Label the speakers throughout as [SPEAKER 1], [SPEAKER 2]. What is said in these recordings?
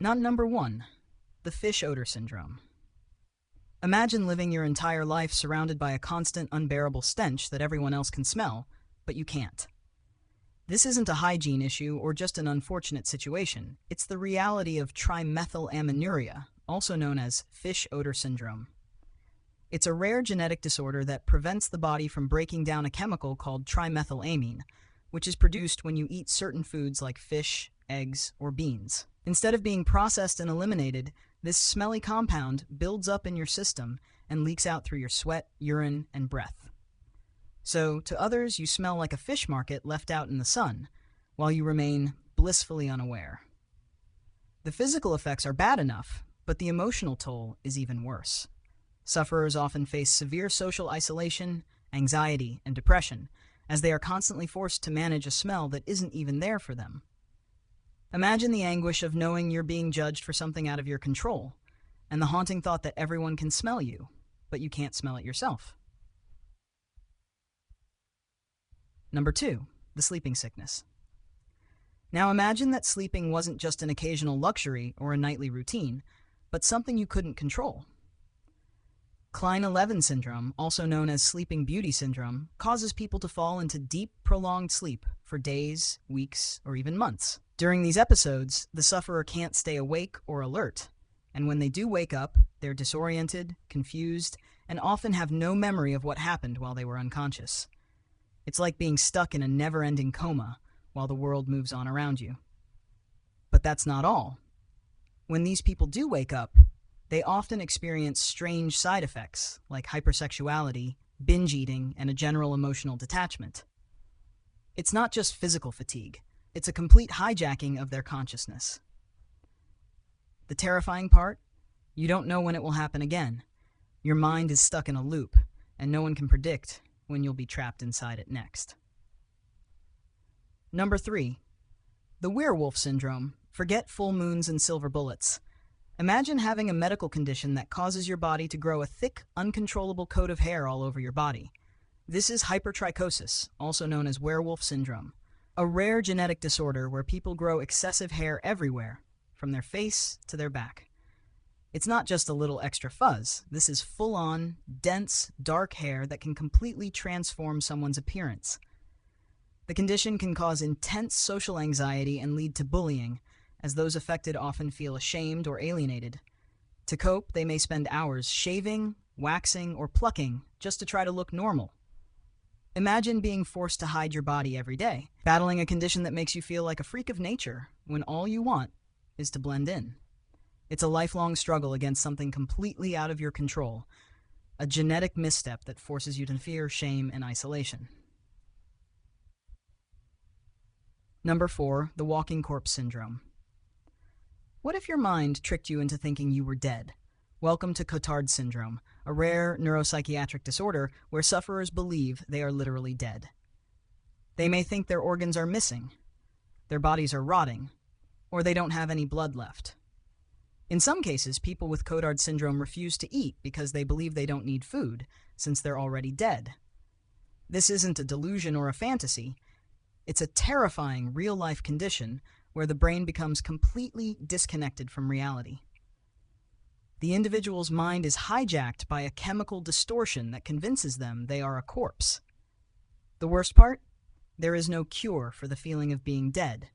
[SPEAKER 1] Number 1. The fish odor syndrome. Imagine living your entire life surrounded by a constant, unbearable stench that everyone else can smell, but you can't. This isn't a hygiene issue or just an unfortunate situation. It's the reality of trimethylamminuria, also known as fish odor syndrome. It's a rare genetic disorder that prevents the body from breaking down a chemical called trimethylamine, which is produced when you eat certain foods like fish, eggs, or beans. Instead of being processed and eliminated, this smelly compound builds up in your system and leaks out through your sweat, urine, and breath. So, to others, you smell like a fish market left out in the sun, while you remain blissfully unaware. The physical effects are bad enough, but the emotional toll is even worse. Sufferers often face severe social isolation, anxiety, and depression, as they are constantly forced to manage a smell that isn't even there for them. Imagine the anguish of knowing you're being judged for something out of your control, and the haunting thought that everyone can smell you, but you can't smell it yourself. Number 2, the sleeping sickness. Now imagine that sleeping wasn't just an occasional luxury or a nightly routine, but something you couldn't control. Klein-11 syndrome, also known as sleeping beauty syndrome, causes people to fall into deep, prolonged sleep for days, weeks, or even months. During these episodes, the sufferer can't stay awake or alert, and when they do wake up, they're disoriented, confused, and often have no memory of what happened while they were unconscious. It's like being stuck in a never-ending coma while the world moves on around you. But that's not all. When these people do wake up, they often experience strange side effects like hypersexuality, binge eating, and a general emotional detachment. It's not just physical fatigue. It's a complete hijacking of their consciousness. The terrifying part? You don't know when it will happen again. Your mind is stuck in a loop, and no one can predict when you'll be trapped inside it next. Number 3. The werewolf syndrome. Forget full moons and silver bullets. Imagine having a medical condition that causes your body to grow a thick, uncontrollable coat of hair all over your body. This is hypertrichosis, also known as werewolf syndrome, a rare genetic disorder where people grow excessive hair everywhere, from their face to their back. It's not just a little extra fuzz. This is full-on, dense, dark hair that can completely transform someone's appearance. The condition can cause intense social anxiety and lead to bullying, as those affected often feel ashamed or alienated. To cope, they may spend hours shaving, waxing, or plucking just to try to look normal. Imagine being forced to hide your body every day, battling a condition that makes you feel like a freak of nature when all you want is to blend in. It's a lifelong struggle against something completely out of your control, a genetic misstep that forces you to fear, shame, and isolation. Number 4, the walking corpse syndrome. What if your mind tricked you into thinking you were dead? Welcome to Cotard syndrome, a rare neuropsychiatric disorder where sufferers believe they are literally dead. They may think their organs are missing, their bodies are rotting, or they don't have any blood left. In some cases, people with Cotard syndrome refuse to eat because they believe they don't need food, since they're already dead. This isn't a delusion or a fantasy. It's a terrifying, real-life condition where the brain becomes completely disconnected from reality. The individual's mind is hijacked by a chemical distortion that convinces them they are a corpse. The worst part? There is no cure for the feeling of being dead.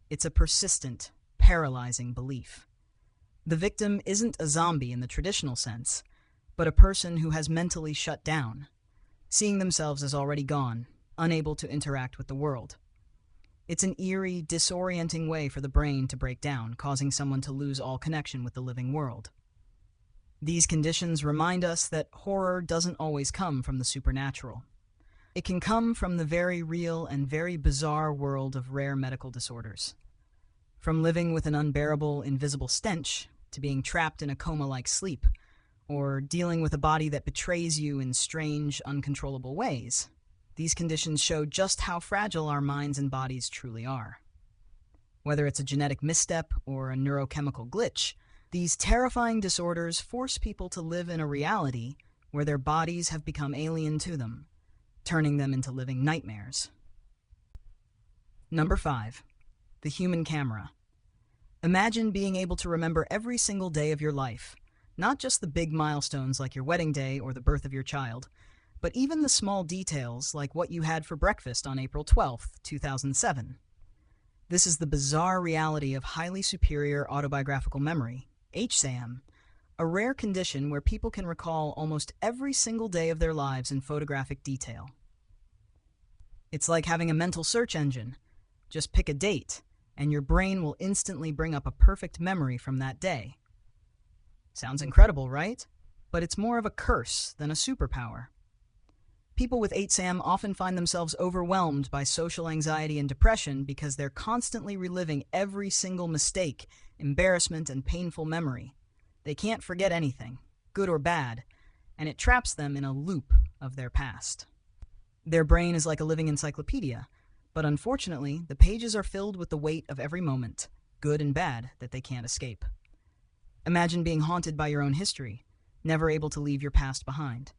[SPEAKER 1] It's a persistent, paralyzing belief. The victim isn't a zombie in the traditional sense, but a person who has mentally shut down, seeing themselves as already gone, unable to interact with the world. It's an eerie, disorienting way for the brain to break down, causing someone to lose all connection with the living world. These conditions remind us that horror doesn't always come from the supernatural. It can come from the very real and very bizarre world of rare medical disorders. From living with an unbearable, invisible stench, to being trapped in a coma-like sleep, or dealing with a body that betrays you in strange, uncontrollable ways. These conditions show just how fragile our minds and bodies truly are. Whether it's a genetic misstep or a neurochemical glitch, these terrifying disorders force people to live in a reality where their bodies have become alien to them, turning them into living nightmares. Number 5. The human camera. Imagine being able to remember every single day of your life, not just the big milestones like your wedding day or the birth of your child, but even the small details like what you had for breakfast on April 12th, 2007. This is the bizarre reality of highly superior autobiographical memory, HSAM, a rare condition where people can recall almost every single day of their lives in photographic detail. It's like having a mental search engine. Just pick a date, and your brain will instantly bring up a perfect memory from that day. Sounds incredible, right? But it's more of a curse than a superpower. People with 8SAM often find themselves overwhelmed by social anxiety and depression because they're constantly reliving every single mistake, embarrassment, and painful memory. They can't forget anything, good or bad, and it traps them in a loop of their past. Their brain is like a living encyclopedia, but unfortunately, the pages are filled with the weight of every moment, good and bad, that they can't escape. Imagine being haunted by your own history, never able to leave your past behind.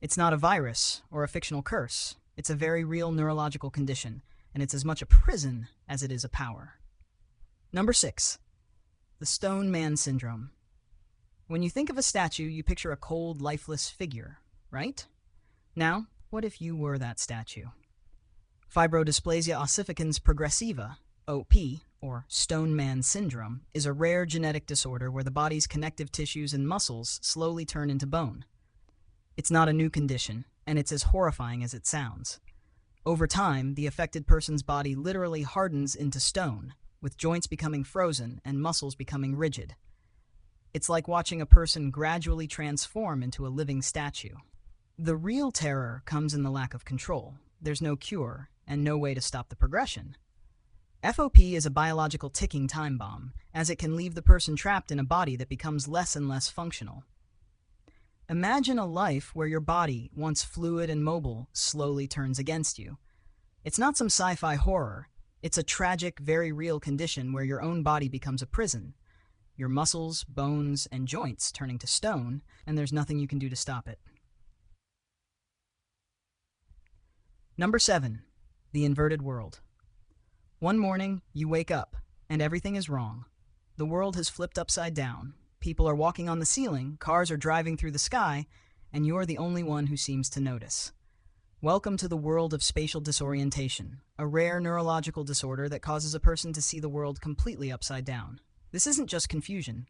[SPEAKER 1] It's not a virus or a fictional curse. It's a very real neurological condition, and it's as much a prison as it is a power. Number 6. The Stone Man Syndrome. When you think of a statue, you picture a cold, lifeless figure, right? Now, what if you were that statue? Fibrodysplasia ossificans progressiva, OP, or Stone Man Syndrome, is a rare genetic disorder where the body's connective tissues and muscles slowly turn into bone. It's not a new condition, and it's as horrifying as it sounds. Over time, the affected person's body literally hardens into stone, with joints becoming frozen and muscles becoming rigid. It's like watching a person gradually transform into a living statue. The real terror comes in the lack of control. There's no cure, and no way to stop the progression. FOP is a biological ticking time bomb, as it can leave the person trapped in a body that becomes less and less functional. Imagine a life where your body, once fluid and mobile, slowly turns against you. It's not some sci-fi horror. It's a tragic, very real condition where your own body becomes a prison. Your muscles, bones, and joints turning to stone, and there's nothing you can do to stop it. Number 7. The Inverted World. One morning, you wake up, and everything is wrong. The world has flipped upside down. People are walking on the ceiling, cars are driving through the sky, and you're the only one who seems to notice. Welcome to the world of spatial disorientation, a rare neurological disorder that causes a person to see the world completely upside down. This isn't just confusion.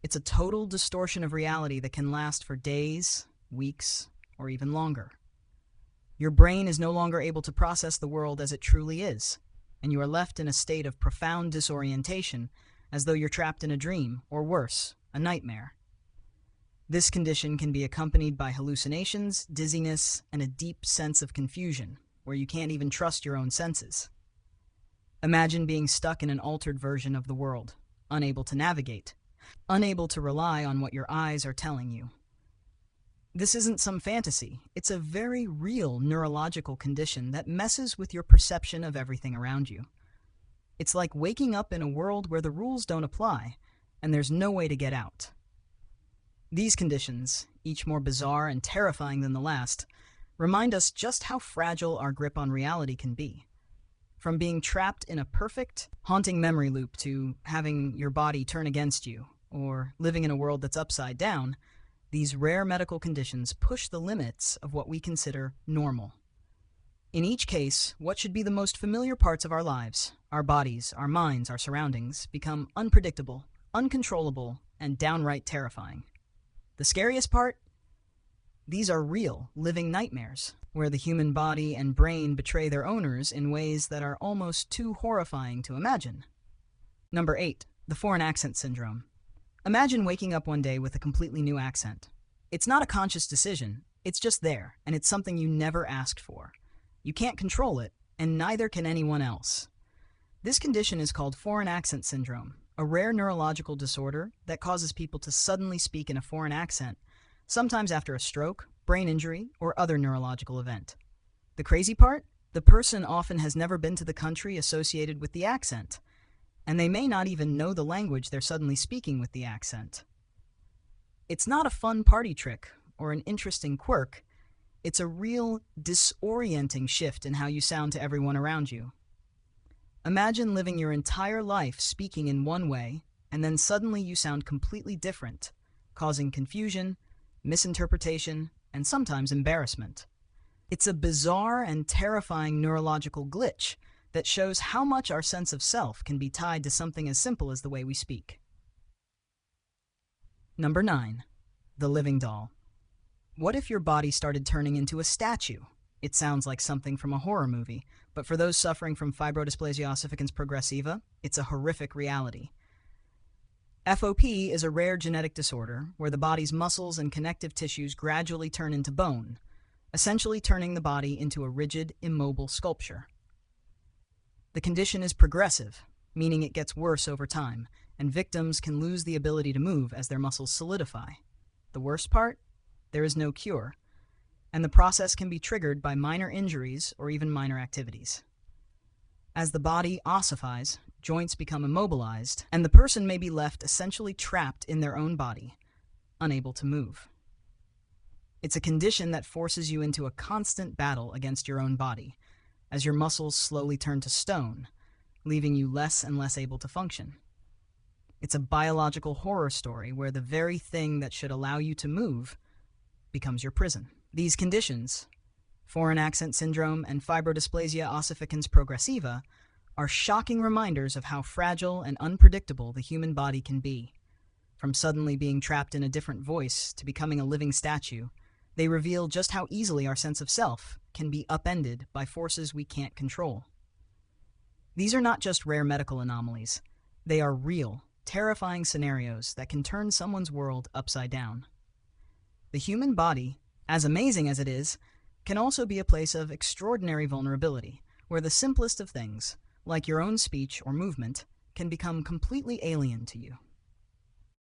[SPEAKER 1] It's a total distortion of reality that can last for days, weeks, or even longer. Your brain is no longer able to process the world as it truly is, and you are left in a state of profound disorientation, as though you're trapped in a dream, or worse, a nightmare. This condition can be accompanied by hallucinations, dizziness, and a deep sense of confusion, where you can't even trust your own senses. Imagine being stuck in an altered version of the world, unable to navigate, unable to rely on what your eyes are telling you. This isn't some fantasy. It's a very real neurological condition that messes with your perception of everything around you. It's like waking up in a world where the rules don't apply, and there's no way to get out. These conditions, each more bizarre and terrifying than the last, remind us just how fragile our grip on reality can be. From being trapped in a perfect, haunting memory loop to having your body turn against you, or living in a world that's upside down, these rare medical conditions push the limits of what we consider normal. In each case, what should be the most familiar parts of our lives, our bodies, our minds, our surroundings, become unpredictable, uncontrollable, and downright terrifying. The scariest part? These are real, living nightmares, where the human body and brain betray their owners in ways that are almost too horrifying to imagine. Number 8. The Foreign Accent Syndrome. Imagine waking up one day with a completely new accent. It's not a conscious decision, it's just there, and it's something you never asked for. You can't control it, and neither can anyone else. This condition is called Foreign Accent Syndrome, a rare neurological disorder that causes people to suddenly speak in a foreign accent, sometimes after a stroke, brain injury, or other neurological event. The crazy part? The person often has never been to the country associated with the accent, and they may not even know the language they're suddenly speaking with the accent. It's not a fun party trick or an interesting quirk. It's a real disorienting shift in how you sound to everyone around you. Imagine living your entire life speaking in one way, and then suddenly you sound completely different, causing confusion, misinterpretation, and sometimes embarrassment. It's a bizarre and terrifying neurological glitch that shows how much our sense of self can be tied to something as simple as the way we speak. Number 9. The living doll. What if your body started turning into a statue? It sounds like something from a horror movie, but for those suffering from fibrodysplasia ossificans progressiva, it's a horrific reality. FOP is a rare genetic disorder where the body's muscles and connective tissues gradually turn into bone, essentially turning the body into a rigid, immobile sculpture. The condition is progressive, meaning it gets worse over time, and victims can lose the ability to move as their muscles solidify. The worst part? There is no cure, and the process can be triggered by minor injuries or even minor activities. As the body ossifies, joints become immobilized, and the person may be left essentially trapped in their own body, unable to move. It's a condition that forces you into a constant battle against your own body, as your muscles slowly turn to stone, leaving you less and less able to function. It's a biological horror story where the very thing that should allow you to move becomes your prison. These conditions, foreign accent syndrome and fibrodysplasia ossificans progressiva, are shocking reminders of how fragile and unpredictable the human body can be. From suddenly being trapped in a different voice to becoming a living statue, they reveal just how easily our sense of self can be upended by forces we can't control. These are not just rare medical anomalies. They are real, terrifying scenarios that can turn someone's world upside down. The human body, as amazing as it is, can also be a place of extraordinary vulnerability, where the simplest of things, like your own speech or movement, can become completely alien to you.